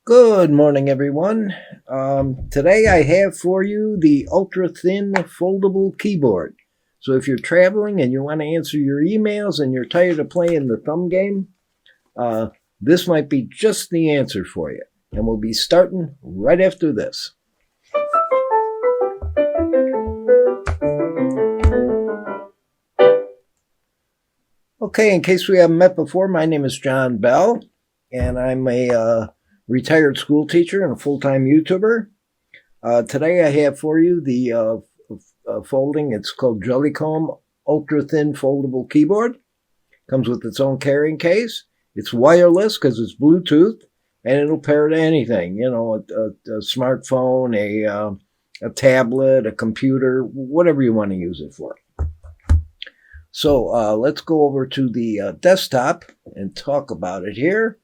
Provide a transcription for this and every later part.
Good morning, everyone. Today I have for you the ultra-thin foldable keyboard. So if you're traveling and you want to answer your emails and you're tired of playing the thumb game, this might be just the answer for you. And we'll be starting right after this. Okay, in case we haven't met before, my name is John Bell, and I'm a retired school teacher and a full-time YouTuber. Today I have for you the folding. It's called Jellycomb ultra-thin foldable keyboard. Comes with its own carrying case. It's wireless because it's Bluetooth, and it'll pair to anything. You know, a smartphone, a tablet, a computer, whatever you want to use it for. So let's go over to the desktop and talk about it here.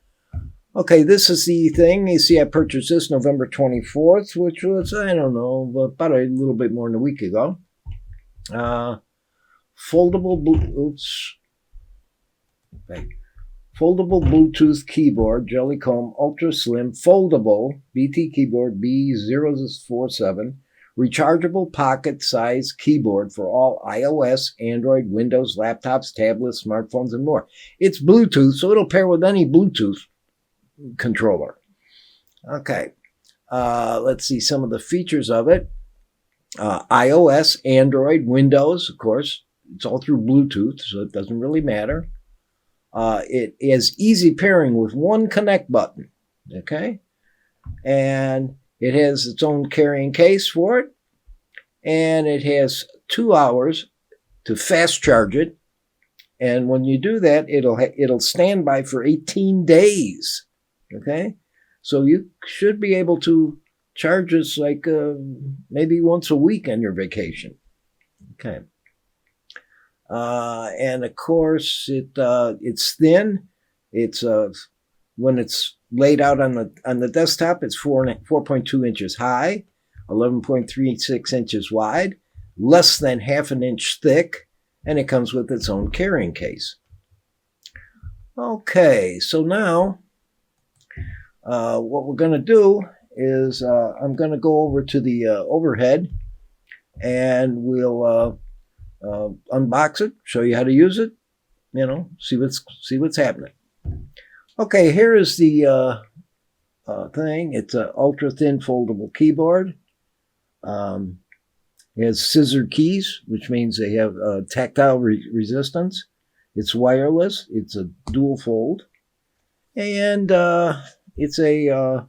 Okay, this is the thing. You see, I purchased this November 24th, which was, I don't know, about a little bit more than a week ago. Foldable Bluetooth keyboard, Jellycomb Ultra Slim Foldable BT Keyboard B047, rechargeable pocket-sized keyboard for all iOS, Android, Windows, laptops, tablets, smartphones, and more. It's Bluetooth, so it'll pair with any Bluetooth controller. Okay, let's see some of the features of it. iOS, Android, Windows, of course. It's all through Bluetooth, so it doesn't really matter. It is easy pairing with one connect button. Okay, and it has its own carrying case for it, and it has 2 hours to fast charge it. And when you do that, it'll stand by for 18 days. Okay, so you should be able to charge this like maybe once a week on your vacation. Okay, and of course it's thin. It's when it's laid out on the desktop, it's 4.2 inches high, 11.36 inches wide, less than half an inch thick, and it comes with its own carrying case. Okay, so now what we're going to do is I'm going to go over to the overhead, and we'll unbox it, show you how to use it, you know, see what's happening. Okay, here is the thing. It's an ultra thin foldable keyboard. It has scissor keys, which means they have tactile resistance. It's wireless. It's a dual fold, and it's a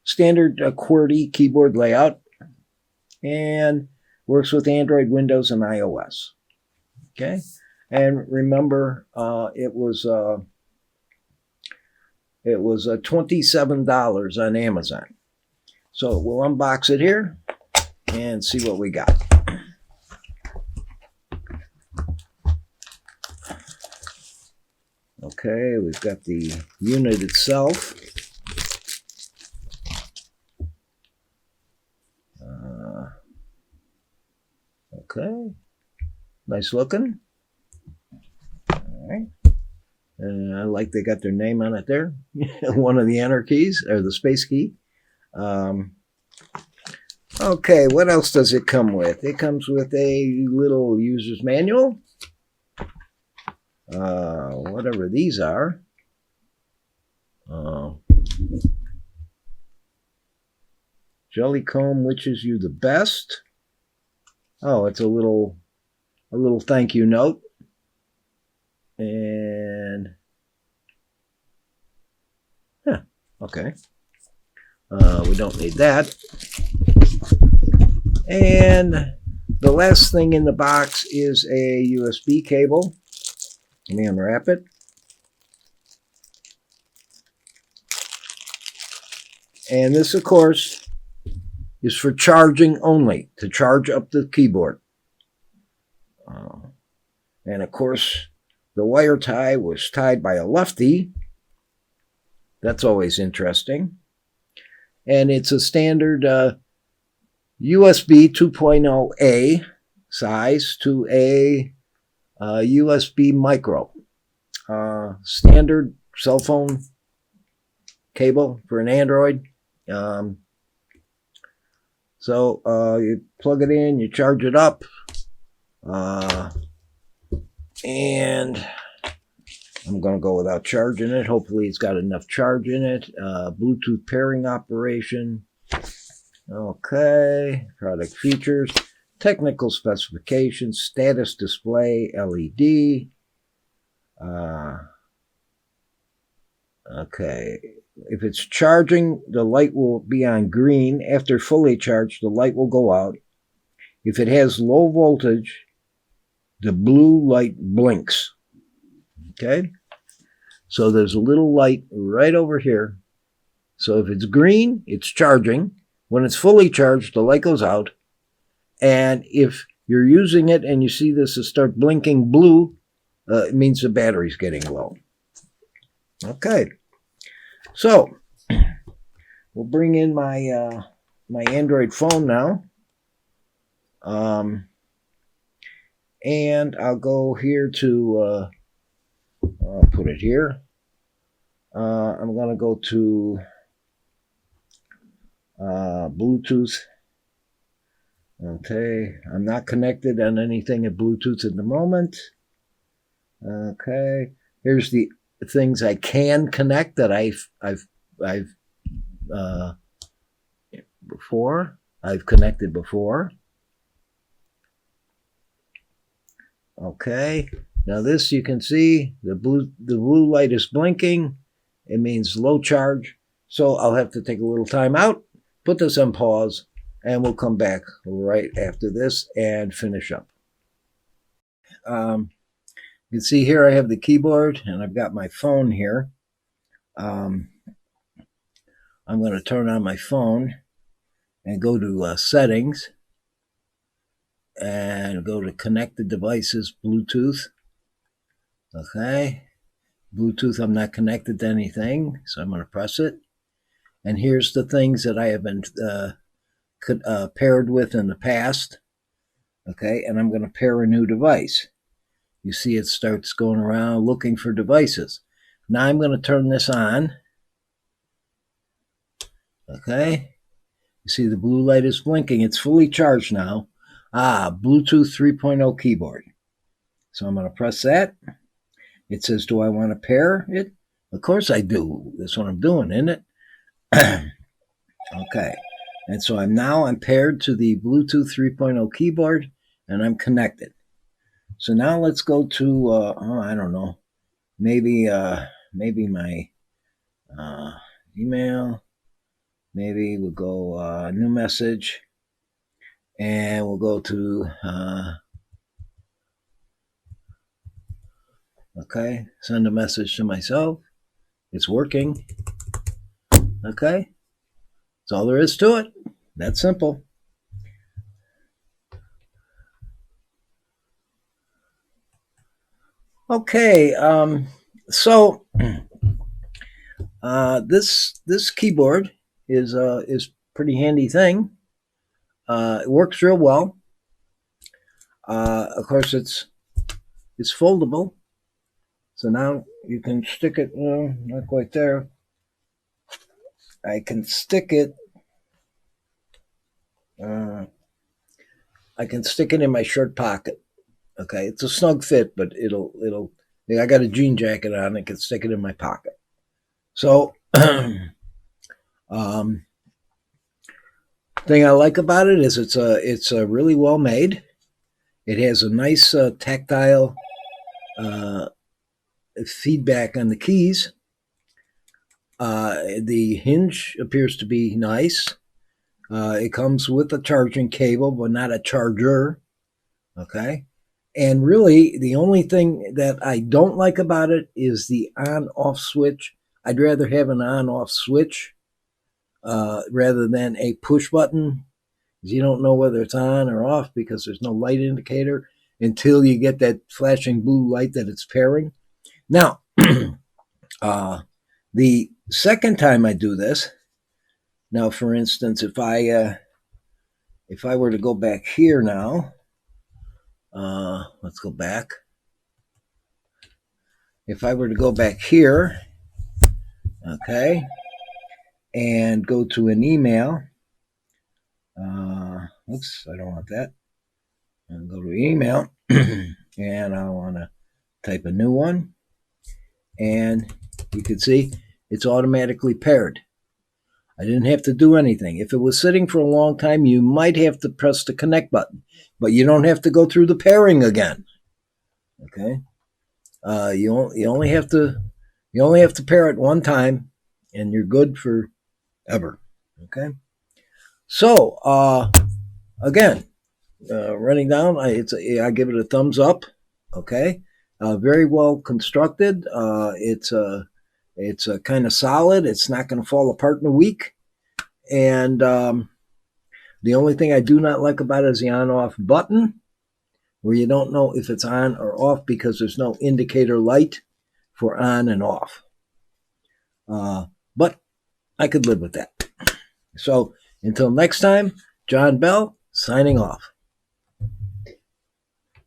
standard QWERTY keyboard layout, and works with Android, Windows, and iOS. Okay, and remember, it was $27 on Amazon. So we'll unbox it here and see what we got. Okay, we've got the unit itself. Okay, nice looking. All right. And I like they got their name on it there. One of the enter keys, or the space key. Okay, what else does it come with? It comes with a little user's manual. Whatever these are. Jellycomb wishes you the best. Oh, it's a little thank you note. And okay, we don't need that. And the last thing in the box is a USB cable. Let me unwrap it. And this, of course, is for charging only, to charge up the keyboard. And of course, the wire tie was tied by a lefty. That's always interesting. And it's a standard USB 2.0A size to a USB micro. Standard cell phone cable for an Android. So you plug it in, you charge it up, and I'm going to go without charging it. Hopefully it's got enough charge in it. Bluetooth pairing operation. Okay, product features, technical specifications, status display, LED. Okay, if it's charging, the light will be on green. After fully charged, the light will go out. If it has low voltage, the blue light blinks. Okay, so there's a little light right over here. So if it's green, it's charging. When it's fully charged, the light goes out. And if you're using it and you see this start blinking blue, it means the battery's getting low. Okay, so we'll bring in my my Android phone now, and I'll go here to I'll put it here. I'm going to go to Bluetooth. Okay, I'm not connected on anything at Bluetooth at the moment. Okay, here's the things I can connect that I've connected before. Okay, now this you can see the blue light is blinking. It means low charge. So I'll have to take a little time out, put this on pause, and we'll come back right after this and finish up. You can see here I have the keyboard and I've got my phone here. I'm going to turn on my phone and go to settings and go to connected devices, Bluetooth. Okay, Bluetooth, I'm not connected to anything, so I'm going to press it. And here's the things that I have been paired with in the past. Okay, and I'm going to pair a new device. You see it starts going around looking for devices. Now I'm going to turn this on. Okay, you see the blue light is blinking. It's fully charged now. Bluetooth 3.0 keyboard. So I'm going to press that. It says, do I want to pair it? Of course I do. That's what I'm doing, isn't it? Okay, and so I'm paired to the Bluetooth 3.0 keyboard, and I'm connected. So now let's go to I don't know, maybe my email. Maybe we'll go new message, and we'll go to okay, send a message to myself. It's working. Okay, that's all there is to it. That's simple. Okay, so this keyboard is pretty handy thing. It works real well. Of course, it's foldable, so now you can stick it. Not quite there. I can stick it. I can stick it in my shirt pocket. Okay, it's a snug fit, but it'll. I got a jean jacket on. I can stick it in my pocket. So, thing I like about it is it's really well made. It has a nice tactile feedback on the keys. The hinge appears to be nice. It comes with a charging cable, but not a charger. Okay. And really, the only thing that I don't like about it is the on-off switch. I'd rather have an on-off switch rather than a push button. You don't know whether it's on or off because there's no light indicator until you get that flashing blue light that it's pairing. Now, the second time I do this, now for instance, if I were to go back here now, let's go back. If I were to go back here, okay, and go to an email. Oops, I don't want that. I'll go to email and I want to type a new one. And you can see it's automatically paired. I didn't have to do anything. If it was sitting for a long time, you might have to press the connect button, but you don't have to go through the pairing again. Okay, you only have to pair it one time, and you're good for ever. Okay, so again, running down, I give it a thumbs up. Okay, very well constructed. It's kind of solid. It's not going to fall apart in a week. And the only thing I do not like about it is the on-off button, where you don't know if it's on or off because there's no indicator light for on and off. But I could live with that. So until next time, John Bell signing off.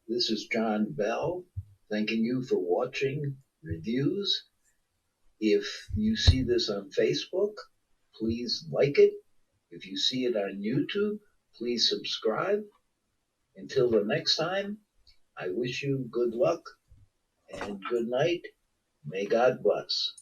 This is John Bell thanking you for watching reviews. If you see this on Facebook, please like it. If you see it on YouTube, please subscribe. Until the next time, I wish you good luck and good night. May God bless.